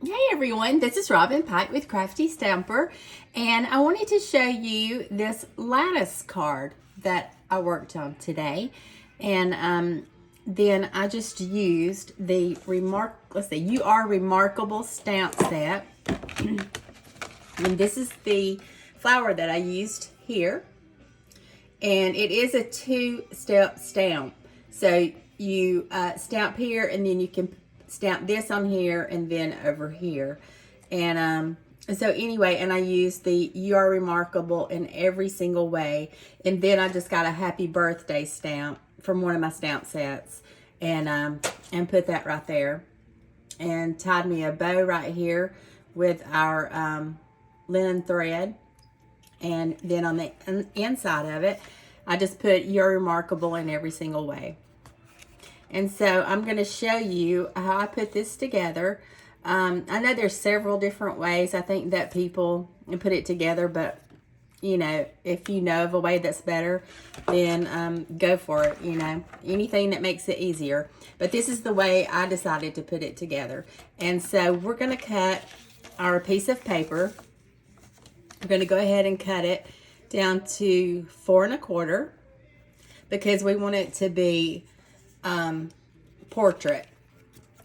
Hey everyone, this is Robin Pike with Crafty Stamper, and I wanted to show you this lattice card that I worked on today. And then I just used the You Are Remarkable stamp set. And this is the flower that I used here. And it is a two-step stamp. So you stamp here, and then you can stamp this on here and then over here. And so anyway, and I used the You Are Remarkable in every single way. And then I just got a happy birthday stamp from one of my stamp sets and put that right there. And tied me a bow right here with our linen thread. And then on the inside of it, I just put You're Remarkable in every single way. And so I'm going to show you how I put this together. I know there's several different ways I think that people put it together, but you know, if you know of a way that's better, then go for it, you know, anything that makes it easier. But this is the way I decided to put it together. And so we're going to cut our piece of paper. We're going to go ahead and cut it down to 4 1/4 because we want it to be portrait.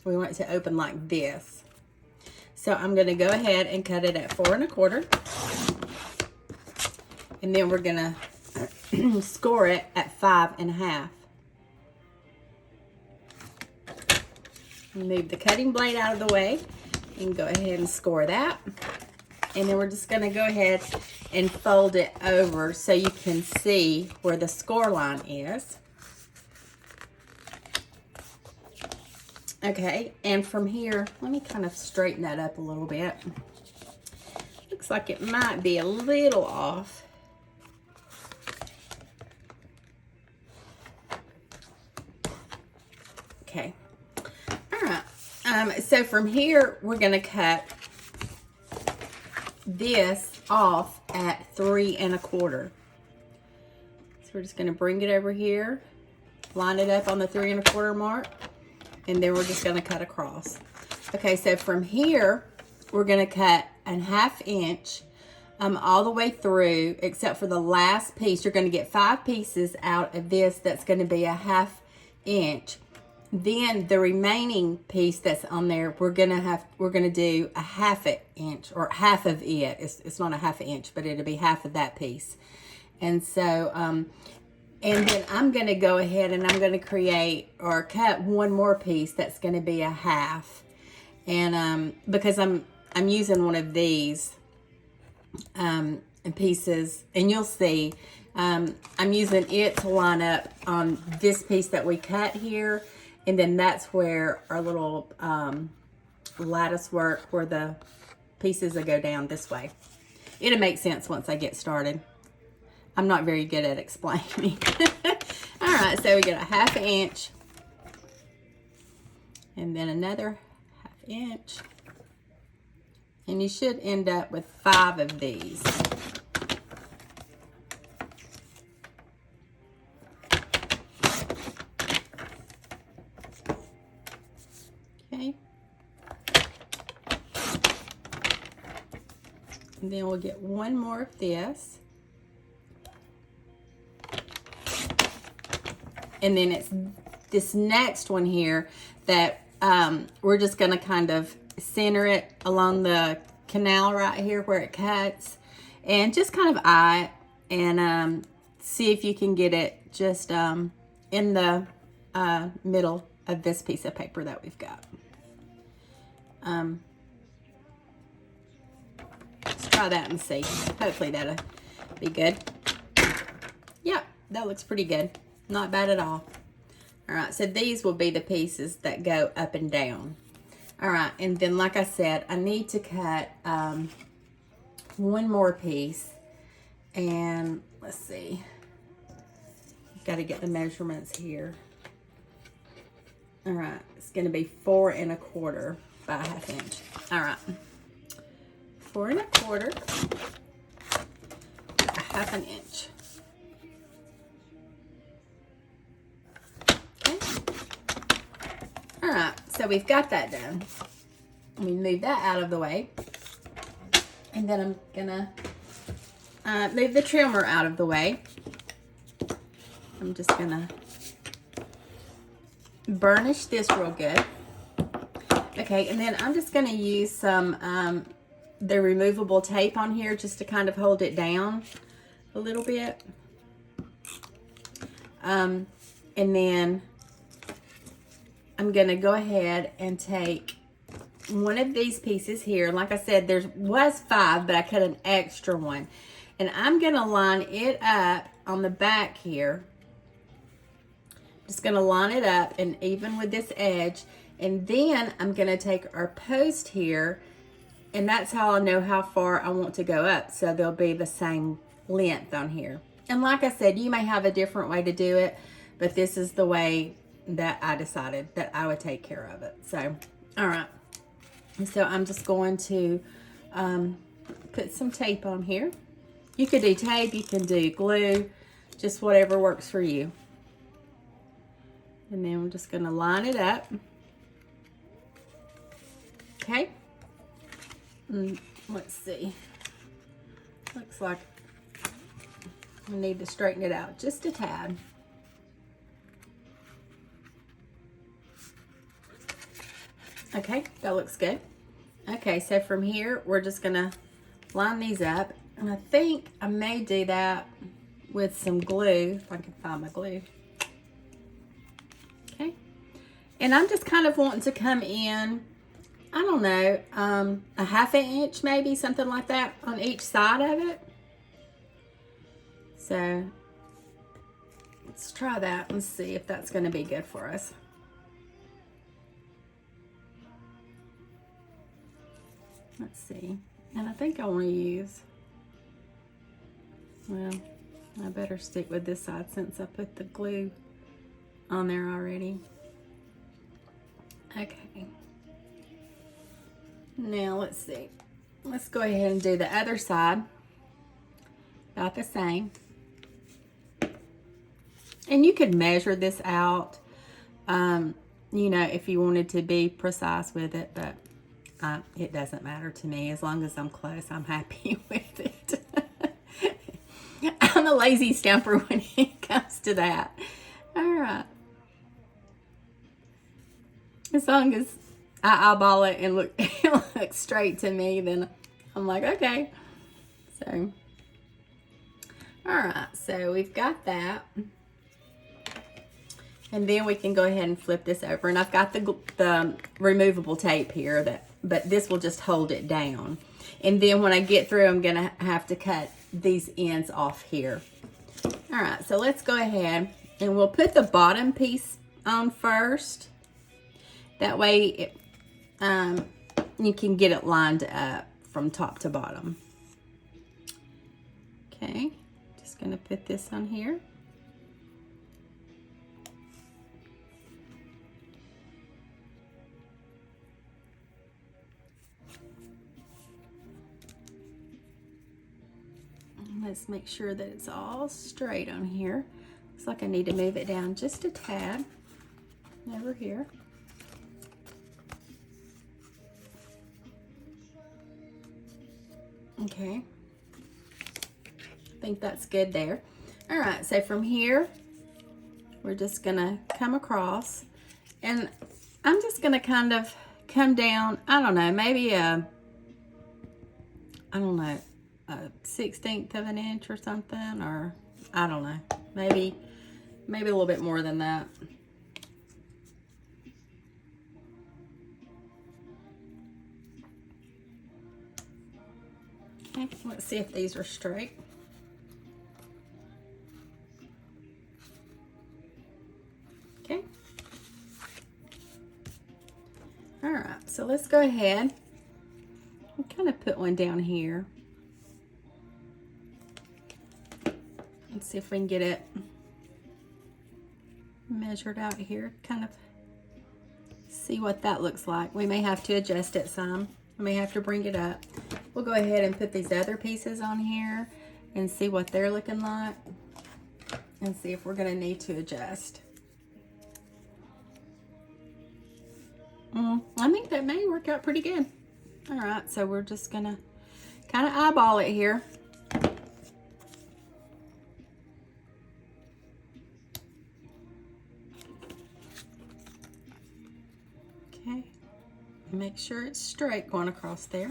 We want it to open like this. So I'm going to go ahead and cut it at 4 1/4. And then we're going to score it at 5 1/2. Move the cutting blade out of the way and go ahead and score that. And then we're just going to go ahead and fold it over so you can see where the score line is. Okay, and from here, let me kind of straighten that up a little bit. Looks like it might be a little off. Okay, all right. So from here, we're going to cut this off at 3 1/4. So we're just going to bring it over here, line it up on the 3 1/4 mark, and then we're just going to cut across. Okay, so from here, we're going to cut a 1/2 inch all the way through, except for the last piece. You're going to get 5 pieces out of this. That's going to be a 1/2 inch. Then the remaining piece that's on there, we're gonna do a 1/2 inch, or half of it. It's not a 1/2 inch, but it'll be half of that piece. And so, and then I'm gonna go ahead and I'm gonna create or cut one more piece that's gonna be a 1/2. And because I'm using one of these pieces, and you'll see, I'm using it to line up on this piece that we cut here. And then that's where our little lattice work, where the pieces will go down this way. It'll make sense once I get started. I'm not very good at explaining. All right, so we get a 1/2 inch. And then another 1/2 inch. And you should end up with 5 of these. Okay. And then we'll get one more of this. And then it's this next one here that we're just going to kind of center it along the canal right here where it cuts. And just kind of eye it and see if you can get it just in the middle of this piece of paper that we've got. Let's try that and see. Hopefully that'll be good. Yeah, that looks pretty good. Not bad at all. All right, so these will be the pieces that go up and down. All right, and then like I said, I need to cut one more piece. And let's see. Got to get the measurements here. All right, it's going to be 4 1/4 by a 1/2 inch. All right, 4 1/4, a 1/2 inch. Okay. All right, so we've got that done. Let me move that out of the way. And then I'm gonna move the trimmer out of the way. I'm just gonna burnish this real good. Okay, and then I'm just gonna use some the removable tape on here just to kind of hold it down a little bit. And then I'm gonna go ahead and take one of these pieces here. Like I said, there was 5, but I cut an extra one. And I'm gonna line it up on the back here. Just gonna line it up and even with this edge. And then I'm gonna take our post here, and that's how I know how far I want to go up. So they'll be the same length on here. And like I said, you may have a different way to do it, but this is the way that I decided that I would take care of it. So, all right. So I'm just going to put some tape on here. You could do tape, you can do glue, just whatever works for you. And then I'm just gonna line it up. Okay. Let's see. Looks like we need to straighten it out just a tad. Okay, that looks good. Okay, so from here, we're just gonna line these up. And I think I may do that with some glue, if I can find my glue. Okay. And I'm just kind of wanting to come in, I don't know, a 1/2 inch maybe, something like that on each side of it. So let's try that and see if that's gonna be good for us. Let's see. And I think I want to use, well, I better stick with this side since I put the glue on there already. Okay. Now let's see. Let's go ahead and do the other side. About the same. And you could measure this out, you know, if you wanted to be precise with it, but it doesn't matter to me. As long as I'm close, I'm happy with it. I'm a lazy stamper when it comes to that. All right. As long as I eyeball it and it looks straight to me, then I'm like, okay. So, all right. So we've got that. And then we can go ahead and flip this over. And I've got the removable tape here, but this will just hold it down. And then when I get through, I'm gonna have to cut these ends off here. All right, so let's go ahead and we'll put the bottom piece on first. That way you can get it lined up from top to bottom. Okay, just gonna put this on here. Let's make sure that it's all straight on here. Looks like I need to move it down just a tad over here. Okay. I think that's good there. All right, so from here, we're just gonna come across, and I'm just gonna kind of come down, I don't know, maybe a 1/16 of an inch or something, or I don't know, maybe a little bit more than that. Okay, let's see if these are straight. Okay. All right, so let's go ahead and kind of put one down here. Let's see if we can get it measured out here, kind of see what that looks like. We may have to adjust it some. I may have to bring it up. We'll go ahead and put these other pieces on here and see what they're looking like and see if we're gonna need to adjust. I think that may work out pretty good. All right, so we're just gonna kind of eyeball it here. Okay, make sure it's straight going across there.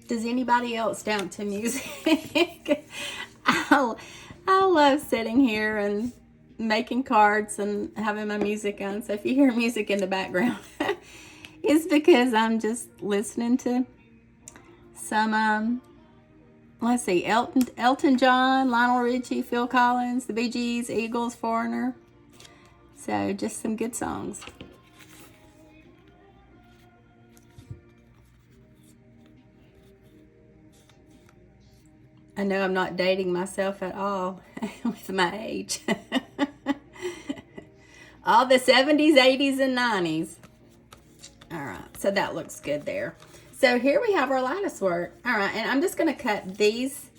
Does anybody else stamp to music? I love sitting here and making cards and having my music on. So if you hear music in the background, it's because I'm just listening to some, let's see, Elton John, Lionel Richie, Phil Collins, the Bee Gees, Eagles, Foreigner. So just some good songs. I know I'm not dating myself at all with my age. All the 70s, 80s, and 90s. All right, so that looks good there. So here we have our lattice work. All right, and I'm just going to cut these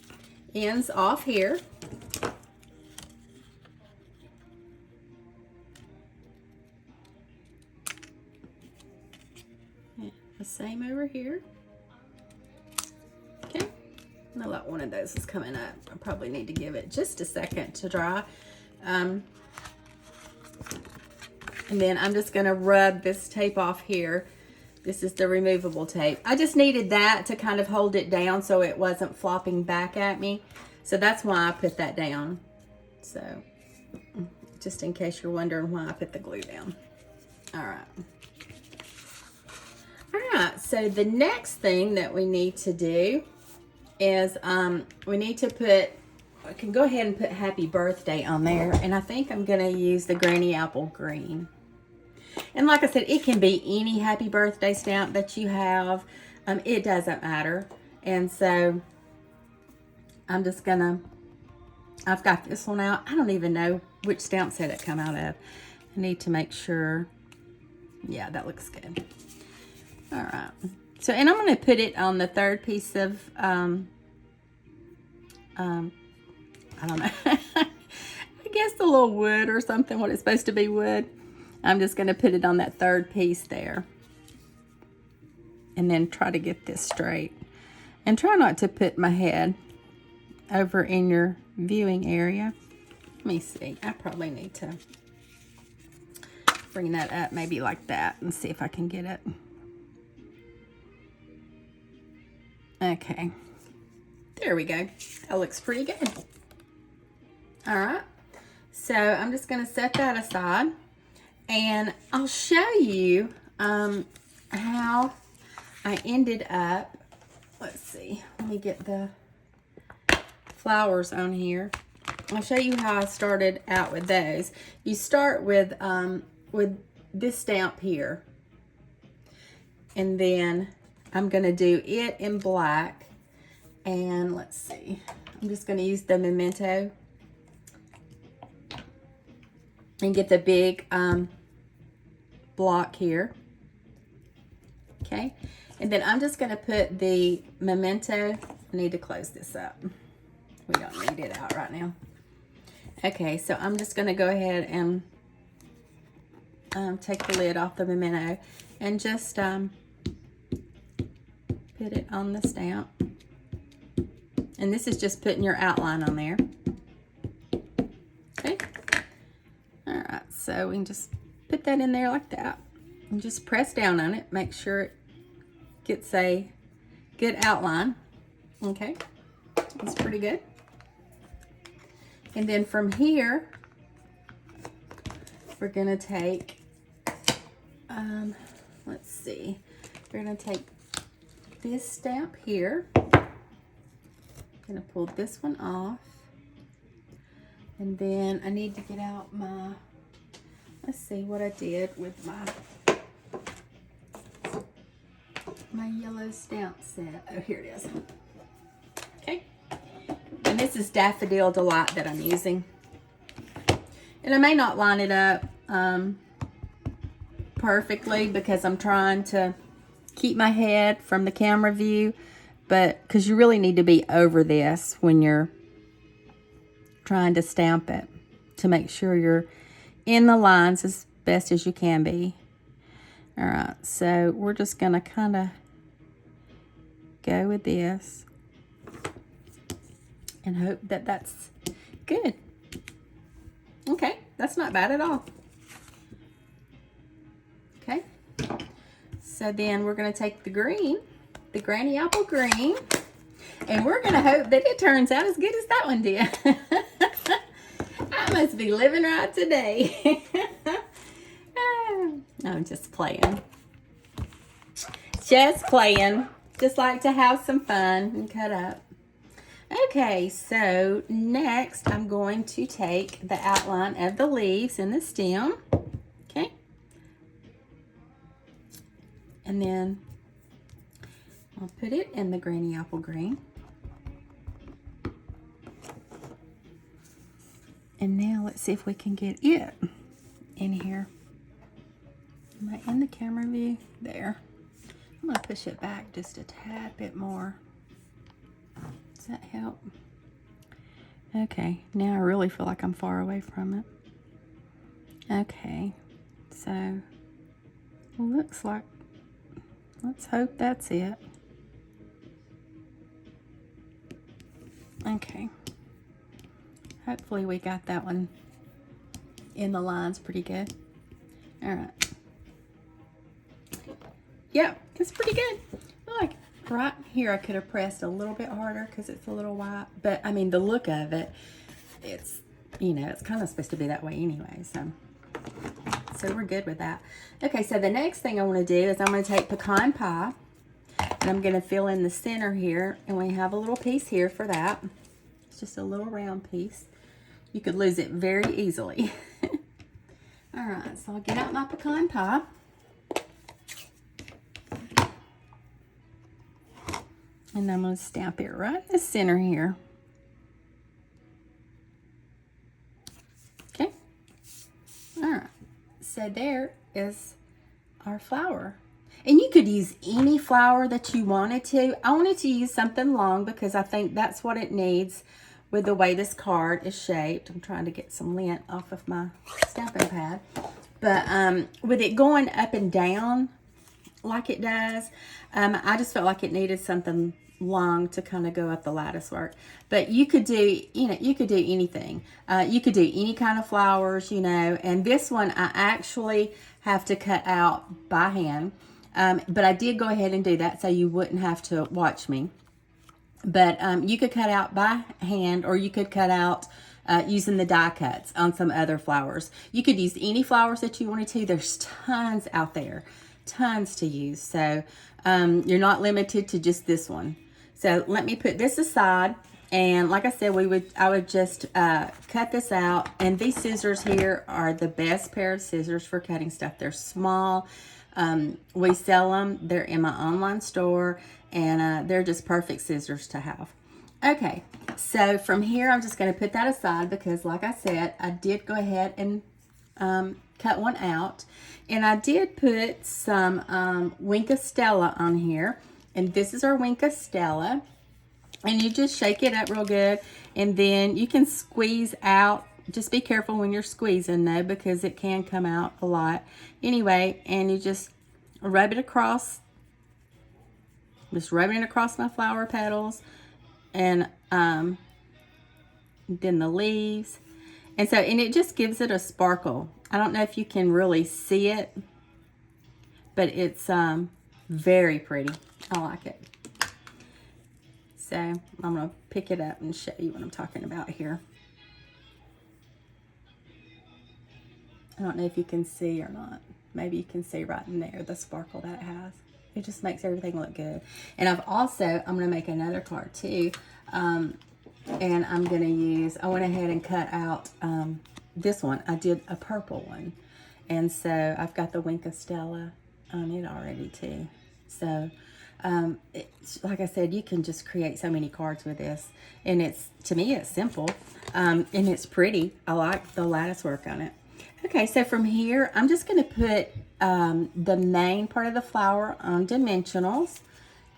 ends off here. And the same over here. Okay. I like one of those is coming up. I probably need to give it just a second to dry. And then I'm just going to rub this tape off here. This is the removable tape. I just needed that to kind of hold it down so it wasn't flopping back at me. So that's why I put that down. So just in case you're wondering why I put the glue down. All right. All right, so the next thing that we need to do is we need to put, I can go ahead and put happy birthday on there, and I think I'm gonna use the Granny Apple Green. And like I said, it can be any happy birthday stamp that you have. It doesn't matter. And so I'm just gonna, I've got this one out. I don't even know which stamp set it come out of. I need to make sure. Yeah, that looks good. All right. So, and I'm going to put it on the third piece of, I don't know, I guess a little wood or something, what it's supposed to be wood. I'm just going to put it on that third piece there. And then try to get this straight. And try not to put my head over in your viewing area. Let me see. I probably need to bring that up maybe like that and see if I can get it. Okay, there we go. That looks pretty good. All right, so I'm just gonna set that aside and I'll show you how I ended up, let's see, let me get the flowers on here. I'll show you how I started out with those. You start with this stamp here, and then I'm going to do it in black, and let's see, I'm just going to use the Memento and get the big block here. Okay, and then I'm just going to put the Memento, I need to close this up. We don't need it out right now. Okay, so I'm just going to go ahead and take the lid off the Memento and just put it on the stamp. And this is just putting your outline on there. Okay. All right, so we can just put that in there like that. And just press down on it. Make sure it gets a good outline. Okay, that's pretty good. And then from here, we're gonna take, let's see, we're gonna take this stamp here. I'm gonna pull this one off. And then I need to get out my, let's see what I did with my yellow stamp set. Oh, here it is. Okay. And this is Daffodil Delight that I'm using. And I may not line it up perfectly because I'm trying to keep my head from the camera view, but because you really need to be over this when you're trying to stamp it to make sure you're in the lines as best as you can be. All right, so we're just gonna kind of go with this and hope that that's good. Okay, that's not bad at all. Okay, so then we're gonna take the green, the granny apple green, and we're gonna hope that it turns out as good as that one did. I must be living right today. I'm just playing. Just playing. Just like to have some fun and cut up. Okay, so next I'm going to take the outline of the leaves and the stem. Okay. And then I'll put it in the granny apple green. And now let's see if we can get it in here. Am I in the camera view? There. I'm going to push it back just a tad bit more. Does that help? Okay, now I really feel like I'm far away from it. Okay, so looks like, let's hope that's it. Okay. Hopefully we got that one in the lines pretty good. All right. Yep, it's pretty good. Like right here I could have pressed a little bit harder because it's a little white. But I mean the look of it, it's, you know, it's kind of supposed to be that way anyway. So we're good with that. Okay, so the next thing I want to do is I'm going to take pecan pie. And I'm going to fill in the center here. And we have a little piece here for that. It's just a little round piece. You could lose it very easily. All right, so I'll get out my pecan pie. And I'm going to stamp it right in the center here. Okay. All right. So there is our flower. And you could use any flower that you wanted to. I wanted to use something long because I think that's what it needs with the way this card is shaped. I'm trying to get some lint off of my stamping pad. But with it going up and down like it does, I just felt like it needed something long to kind of go up the lattice work. But you could do, you know, you could do anything. You could do any kind of flowers, you know. And this one I actually have to cut out by hand. But I did go ahead and do that so you wouldn't have to watch me. But you could cut out by hand, or you could cut out using the die cuts on some other flowers. You could use any flowers that you wanted to. There's tons out there, tons to use. So you're not limited to just this one. So let me put this aside. And like I said, I would just cut this out. And these scissors here are the best pair of scissors for cutting stuff. They're small. We sell them. They're in my online store, and they're just perfect scissors to have. Okay, so from here, I'm just going to put that aside because, like I said, I did go ahead and cut one out. And I did put some Winka Stella on here. And this is our Winka Stella. And you just shake it up real good. And then you can squeeze out. Just be careful when you're squeezing though, because it can come out a lot. Anyway, and you just rub it across. Just rubbing it across my flower petals. And then the leaves. And it just gives it a sparkle. I don't know if you can really see it, but it's very pretty. I like it. So I'm going to pick it up and show you what I'm talking about here. I don't know if you can see or not. Maybe you can see right in there the sparkle that it has. It just makes everything look good. And I'm going to make another card too. And I'm going to use, I went ahead and cut out this one. I did a purple one. And so I've got the Winka Stella on it already too. So like I said, you can just create so many cards with this. And to me, it's simple. And it's pretty. I like the lattice work on it. Okay, so from here, I'm just going to put the main part of the flower on dimensionals.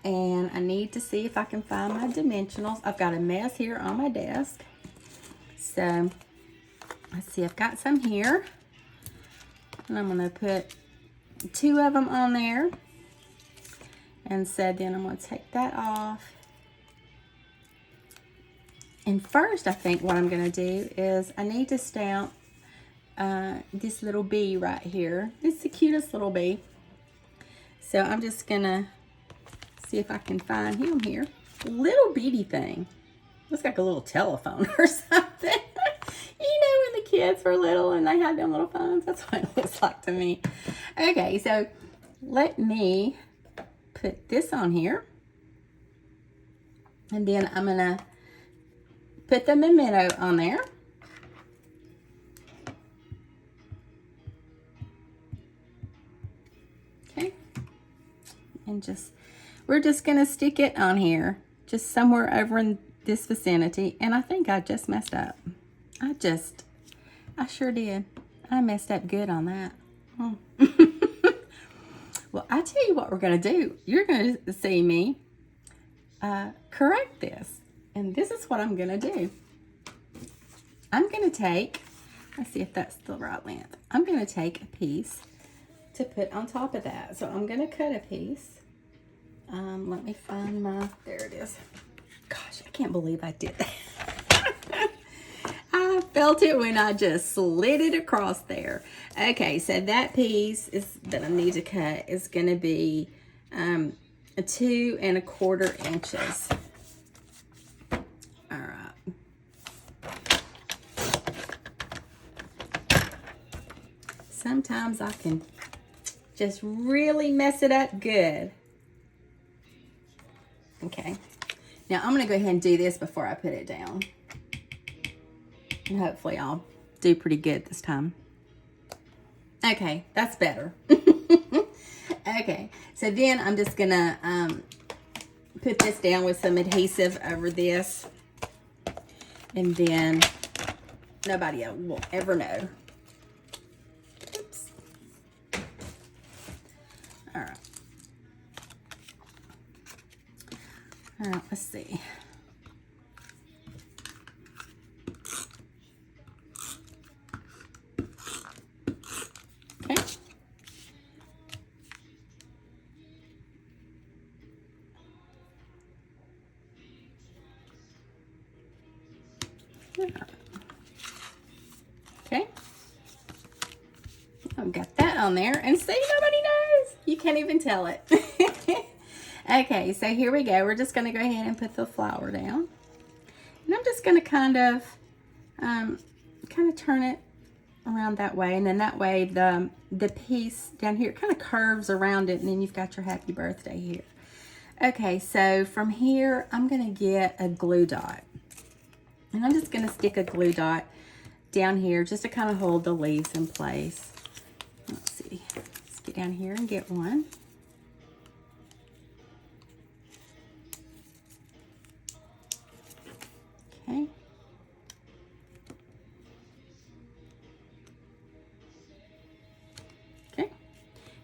And I need to see if I can find my dimensionals. I've got a mess here on my desk. So, let's see, I've got some here. And I'm going to put 2 of them on there. And so then I'm going to take that off. And first, I think what I'm going to do is I need to stamp this little bee right here. It's the cutest little bee. So I'm just going to see if I can find him here. Little bitty thing. Looks like a little telephone or something. You know when the kids were little and they had them little phones? That's what it looks like to me. Okay, so let me put this on here. And then I'm going to put the memento on there. Okay. And we're just going to stick it on here. Just somewhere over in this vicinity. And I think I just messed up. I sure did. I messed up good on that. Well, I tell you what we're going to do. You're going to see me correct this. And this is what I'm going to do. I'm going to take, let's see if that's the right length. I'm going to take a piece to put on top of that. So I'm going to cut a piece. Let me find there it is. Gosh, I can't believe I did that. I felt it when I just slid it across there. Okay, so that piece that I need to cut is going to be 2 1/4 inches. All right. Sometimes I can just really mess it up good. Okay. Now I'm going to go ahead and do this before I put it down. And hopefully I'll do pretty good this time. Okay, that's better. Okay, so then I'm just going to put this down with some adhesive over this. And then nobody else will ever know. Oops. All right. All right, let's see. Okay. Okay. I've got that on there. And see, nobody knows. You can't even tell it. Okay, so here we go. We're just going to go ahead and put the flower down. And I'm just going to kind of turn it around that way. And then that way the piece down here kind of curves around it. And then you've got your happy birthday here. Okay, so from here, I'm going to get a glue dot. And I'm just going to stick a glue dot down here just to kind of hold the leaves in place. Let's see. Let's get down here and get one. Okay. Okay.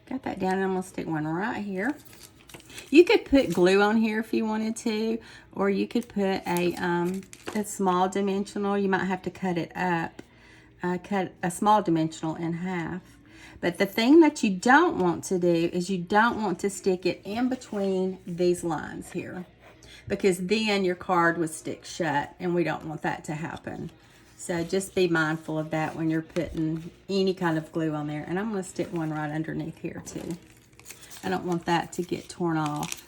Got that down, and I'm going to stick one right here. You could put glue on here if you wanted to, or you could put a small dimensional. You might have to cut it up, cut a small dimensional in half. But the thing that you don't want to do is you don't want to stick it in between these lines here, because then your card would stick shut, and we don't want that to happen. So just be mindful of that when you're putting any kind of glue on there. And I'm going to stick one right underneath here too. I don't want that to get torn off.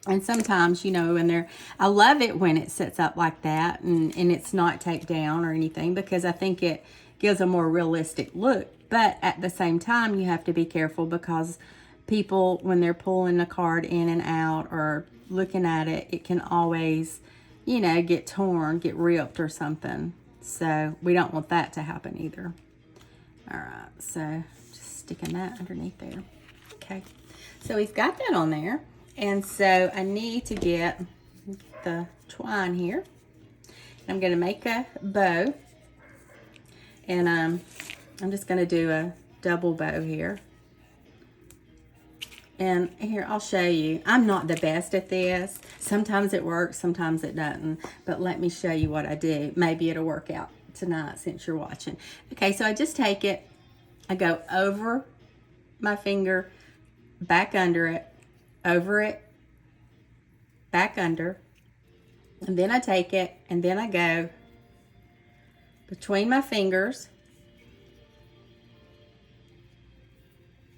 And sometimes, you know, I love it when it sits up like that and it's not taped down or anything, because I think it gives a more realistic look. But at the same time, you have to be careful, because people, when they're pulling the card in and out or looking at it, it can always, you know, get torn, get ripped or something. So we don't want that to happen either. All right, so just sticking that underneath there. Okay, so we've got that on there. And so I need to get the twine here. I'm going to make a bow. And I'm just going to do a double bow here. And here, I'll show you. I'm not the best at this. Sometimes it works, sometimes it doesn't. But let me show you what I do. Maybe it'll work out tonight since you're watching. Okay, so I just take it I go over my finger, back under it, over it, back under, and then I take it and then I go between my fingers.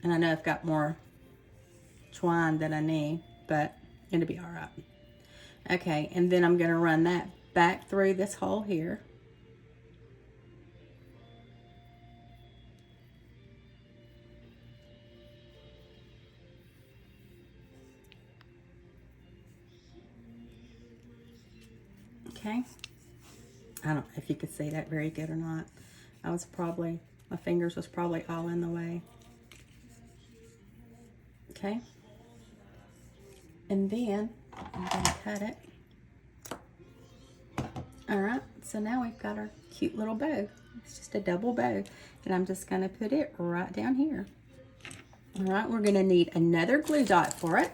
And I know I've got more twine than I need, but it'll be all right. Okay, and then I'm going to run that back through this hole here. Okay, I don't know if you could see that very good or not. My fingers was probably all in the way. Okay, and then I'm going to cut it. All right, so now we've got our cute little bow. It's just a double bow, and I'm just going to put it right down here. All right, we're going to need another glue dot for it.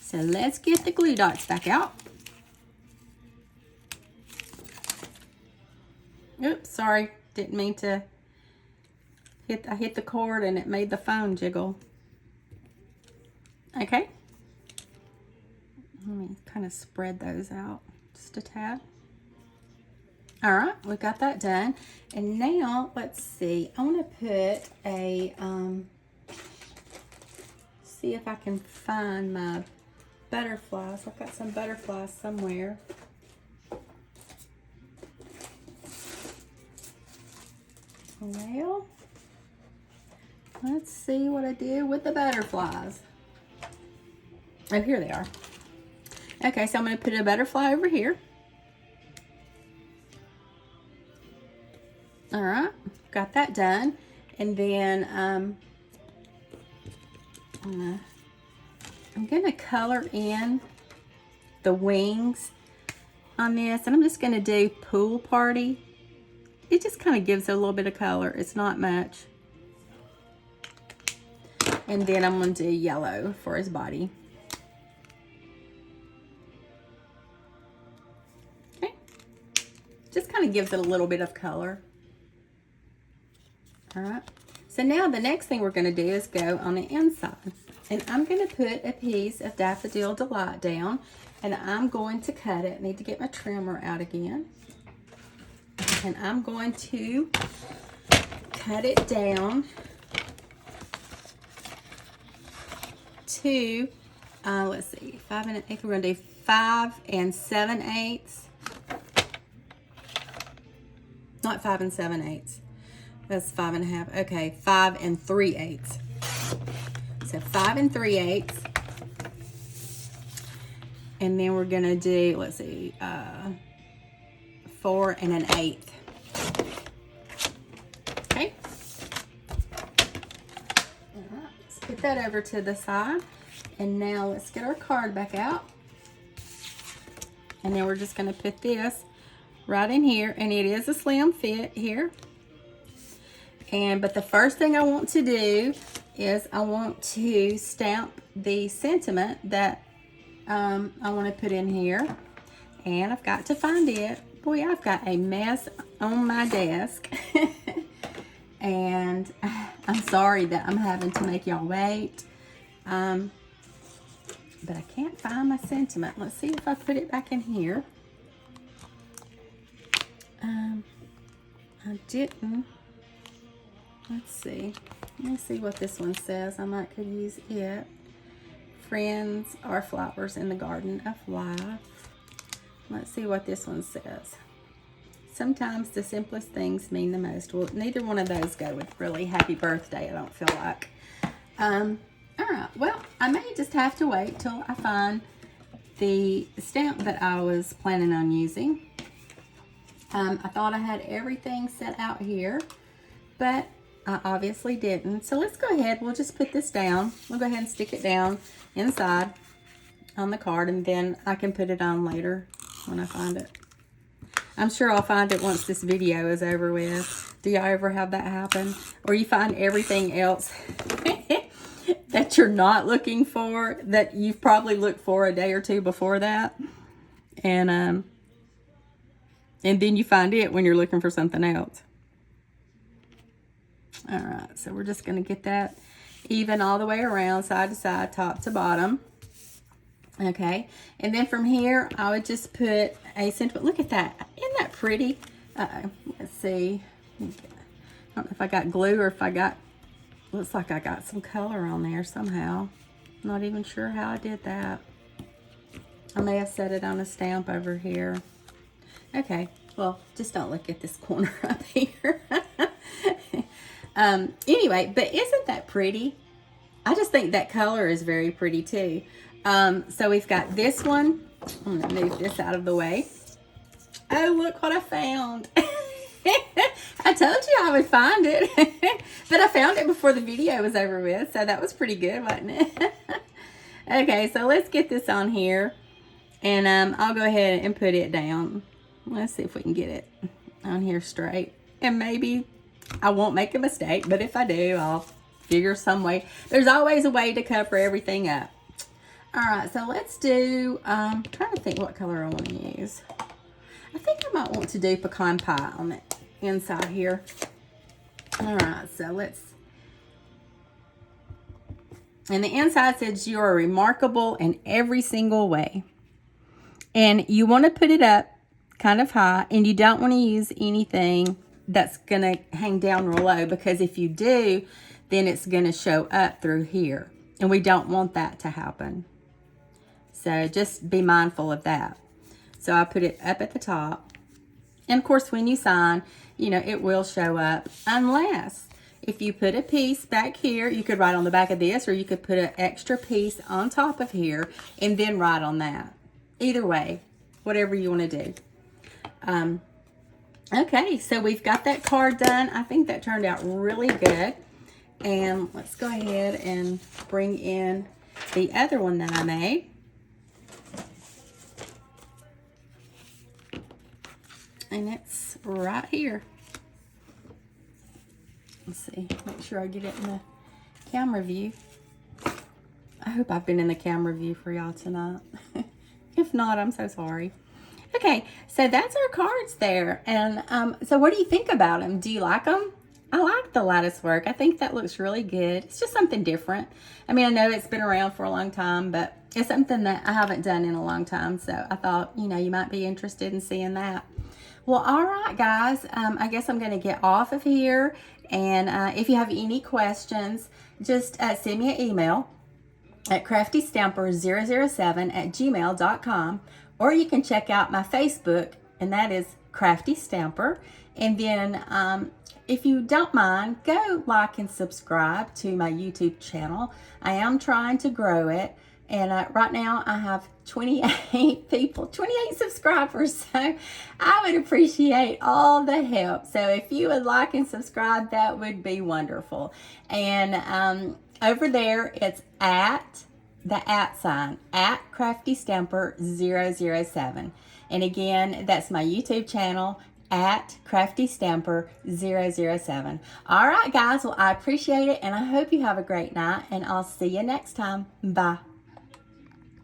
So let's get the glue dots back out. Oops, sorry, didn't mean to I hit the cord and it made the phone jiggle. Okay, let me kind of spread those out just a tad. All right, we got that done. And now let's see, I want to put a see if I can find my butterflies. I've got some butterflies somewhere. Well, let's see what I do with the butterflies. Oh, here they are. Okay, so I'm going to put a butterfly over here. All right, got that done. And then I'm going to color in the wings on this. And I'm just going to do pool party. It just kind of gives it a little bit of color. It's not much. And then I'm going to do yellow for his body. Okay. Just kind of gives it a little bit of color. All right. So now the next thing we're going to do is go on the inside. And I'm going to put a piece of Daffodil Delight down. And I'm going to cut it. I need to get my trimmer out again. And I'm going to cut it down to, let's see, 5 1/8. We're going to do 5 7/8. Not 5 7/8. That's 5 1/2. Okay, 5 3/8. So 5 3/8. And then we're going to do, let's see, 4 1/8. Okay. All right, let's put that over to the side. And now let's get our card back out. And then we're just going to put this right in here. And it is a slim fit here. But the first thing I want to do is I want to stamp the sentiment that I want to put in here. And I've got to find it. Boy, I've got a mess on my desk. And I'm sorry that I'm having to make y'all wait. But I can't find my sentiment. Let's see if I put it back in here. I didn't. Let's see. Let me see what this one says. I might could use it. Friends are flowers in the garden of life. Let's see what this one says. Sometimes the simplest things mean the most. Well, neither one of those go with really happy birthday, I don't feel like. All right, well, I may just have to wait till I find the stamp that I was planning on using. I thought I had everything set out here, but I obviously didn't. So let's go ahead, we'll just put this down. We'll go ahead and stick it down inside on the card, and then I can put it on later when I find it. I'm sure I'll find it once this video is over with. Do y'all ever have that happen? Or you find everything else that you're not looking for, that you've probably looked for a day or two before that. And then you find it when you're looking for something else. All right, so we're just going to get that even all the way around, side to side, top to bottom. Okay, and then from here, I would just put a sentiment. Look at that. Isn't that pretty? Let's see. I don't know if I got glue or if I got, looks like I got some color on there somehow. Not even sure how I did that. I may have set it on a stamp over here. Okay, well, just don't look at this corner up here. Anyway, but isn't that pretty? I just think that color is very pretty too. So we've got this one. I'm gonna move this out of the way. Oh, look what I found. I told you I would find it. But I found it before the video was over with, so that was pretty good, wasn't it? Okay, so let's get this on here. And I'll go ahead and put it down. Let's see if we can get it on here straight. And maybe I won't make a mistake, but if I do, I'll figure some way. There's always a way to cover everything up. All right, so let's do, I'm trying to think what color I want to use. I think I might want to do pecan pie on the inside here. All right, so let's, and the inside says you are remarkable in every single way. And you want to put it up kind of high, and you don't want to use anything that's going to hang down real low, because if you do, then it's going to show up through here. And we don't want that to happen. So just be mindful of that. So I put it up at the top. And of course, when you sign, you know, it will show up, unless if you put a piece back here, you could write on the back of this, or you could put an extra piece on top of here and then write on that. Either way, whatever you want to do. Okay, so we've got that card done. I think that turned out really good. And let's go ahead and bring in the other one that I made. And it's right here. Let's see, make sure I get it in the camera view. I hope I've been in the camera view for y'all tonight. If not, I'm so sorry. Okay, so that's our cards there. And so what do you think about them? Do you like them? I like the lattice work. I think that looks really good. It's just something different. I mean, I know it's been around for a long time, but it's something that I haven't done in a long time. So I thought, you know, you might be interested in seeing that. Well, all right, guys. I guess I'm going to get off of here. And if you have any questions, just send me an email at craftystamper007@gmail.com, or you can check out my Facebook, and that is Crafty Stamper. And then if you don't mind, go like and subscribe to my YouTube channel. I am trying to grow it, and right now I have 28 people, 28 subscribers, so I would appreciate all the help. So if you would like and subscribe, that would be wonderful. And over there, it's at the @ at Crafty Stamper 007. And again, that's my YouTube channel, at Crafty Stamper 007. All right, guys. Well, I appreciate it, and I hope you have a great night, and I'll see you next time. Bye.